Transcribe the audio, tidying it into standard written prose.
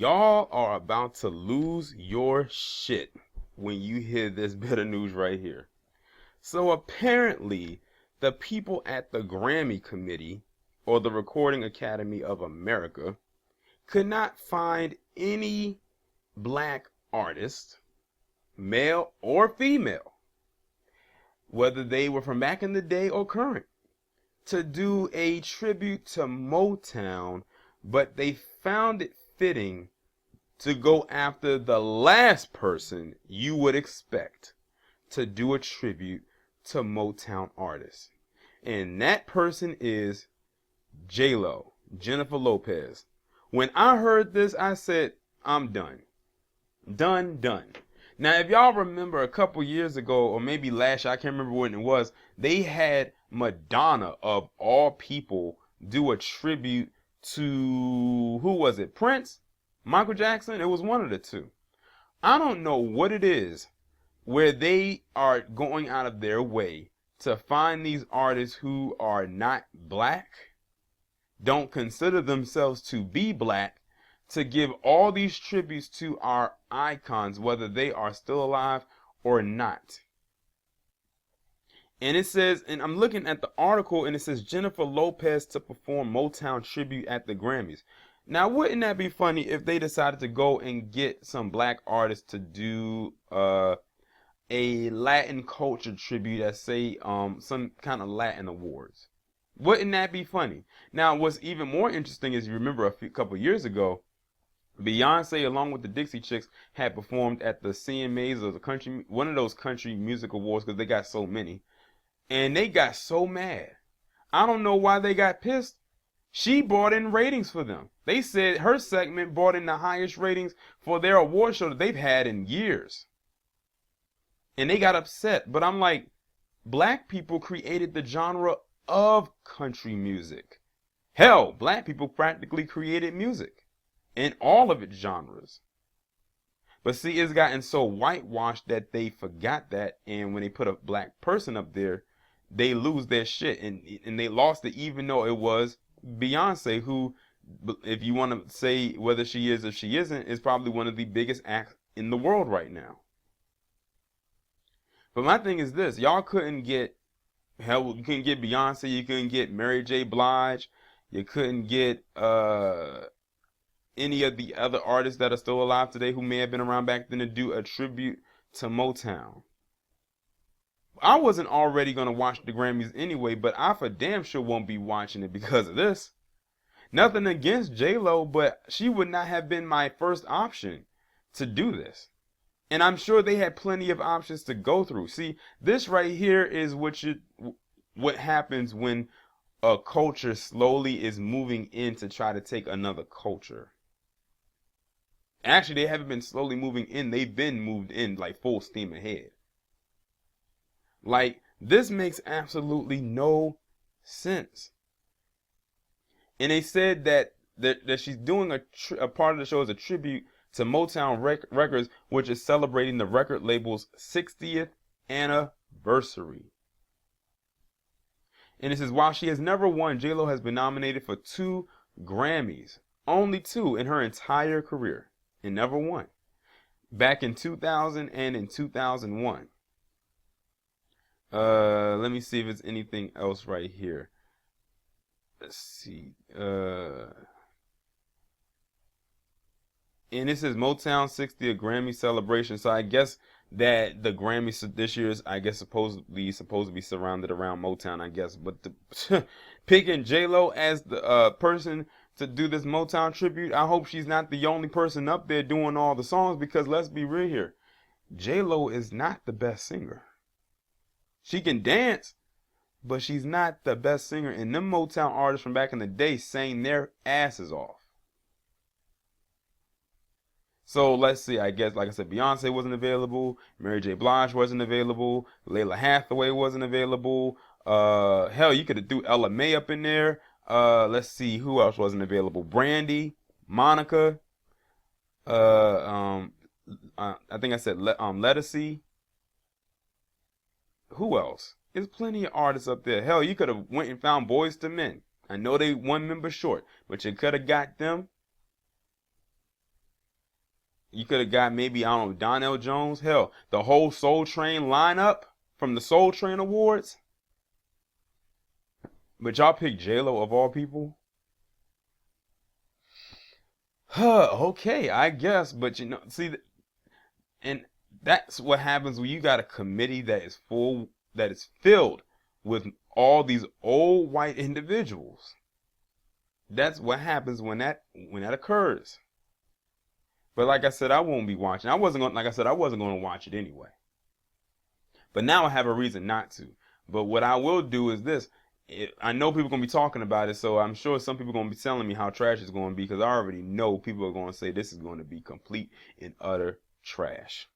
Y'all are about to lose your shit when you hear this bit of news right here. So apparently, the people at the Grammy Committee, or the Recording Academy of America, could not find any black artist, male or female, whether they were from back in the day or current, to do a tribute to Motown, but they found it fitting to go after the last person you would expect to do a tribute to Motown artists. And that person is J-Lo, Jennifer Lopez. When I heard this, I said, I'm done. Done. Now, if y'all remember a couple years ago, or maybe last year, I can't remember when it was, they had Madonna, of all people, do a tribute to, who was it, Prince? Michael Jackson? It was one of the two. I don't know what it is where they are going out of their way to find these artists who are not black, don't consider themselves to be black, to give all these tributes to our icons, whether they are still alive or not. And it says, and I'm looking at the article, and it says Jennifer Lopez to perform Motown tribute at the Grammys. Now, wouldn't that be funny if they decided to go and get some black artists to do a Latin culture tribute at, say, some kind of Latin awards? Wouldn't that be funny? Now, what's even more interesting is, you remember couple years ago, Beyonce, along with the Dixie Chicks, had performed at the CMAs, or the country, one of those country music awards, because they got so many, and they got so mad. I don't know why they got pissed. She brought in ratings for them. They said her segment brought in the highest ratings for their award show that they've had in years. And they got upset. But I'm like, black people created the genre of country music. Hell, black people practically created music in all of its genres. But see, it's gotten so whitewashed that they forgot that, and when they put a black person up there, they lose their shit, and they lost it, even though it was Beyonce, who, if you want to say whether she is or she isn't, is probably one of the biggest acts in the world right now. But my thing is this: y'all couldn't get, hell, you couldn't get Beyonce, you couldn't get Mary J. Blige, you couldn't get any of the other artists that are still alive today who may have been around back then to do a tribute to Motown. I wasn't already going to watch the Grammys anyway, but I for damn sure won't be watching it because of this. Nothing against J-Lo, but she would not have been my first option to do this. And I'm sure they had plenty of options to go through. See, this right here is what happens when a culture slowly is moving in to try to take another culture. Actually, they haven't been slowly moving in. They've been moved in like full steam ahead. Like, this makes absolutely no sense. And they said that she's doing a part of the show as a tribute to Motown Records, which is celebrating the record label's 60th anniversary. And it says, while she has never won, J-Lo has been nominated for 2 Grammys. Only 2 in her entire career. And never won. Back in 2000 and in 2001. Let me see if there's anything else right here. Let's see. And it says Motown 60th Grammy celebration. So I guess that the Grammys this year is, I guess, supposed to be surrounded around Motown, I guess. But picking J-Lo as the person to do this Motown tribute, I hope she's not the only person up there doing all the songs, because let's be real here, J-Lo is not the best singer. She can dance, but she's not the best singer. And them Motown artists from back in the day sang their asses off. So let's see, I guess, like I said, Beyonce wasn't available, Mary J. Blige wasn't available, Layla Hathaway wasn't available. Hell, you could have threw Ella May up in there. Let's see, who else wasn't available? Brandy, Monica. I think I said Lettucey. Who else? There's plenty of artists up there. Hell, you could have went and found Boyz II Men. I know they one member short, but you could have got them. You could have got maybe, I don't know, Donnell Jones. Hell, the whole Soul Train lineup from the Soul Train Awards. But y'all picked J-Lo of all people? Huh, okay, I guess. But see, and that's what happens when you got a committee that is filled with all these old white individuals. That's what happens when that occurs. But like I said, I won't be watching. I wasn't going. Like I said, I wasn't going to watch it anyway. But now I have a reason not to. But what I will do is this. I know people are going to be talking about it, so I'm sure some people are going to be telling me how trash it's going to be because I already know people are going to say this is going to be complete and utter trash.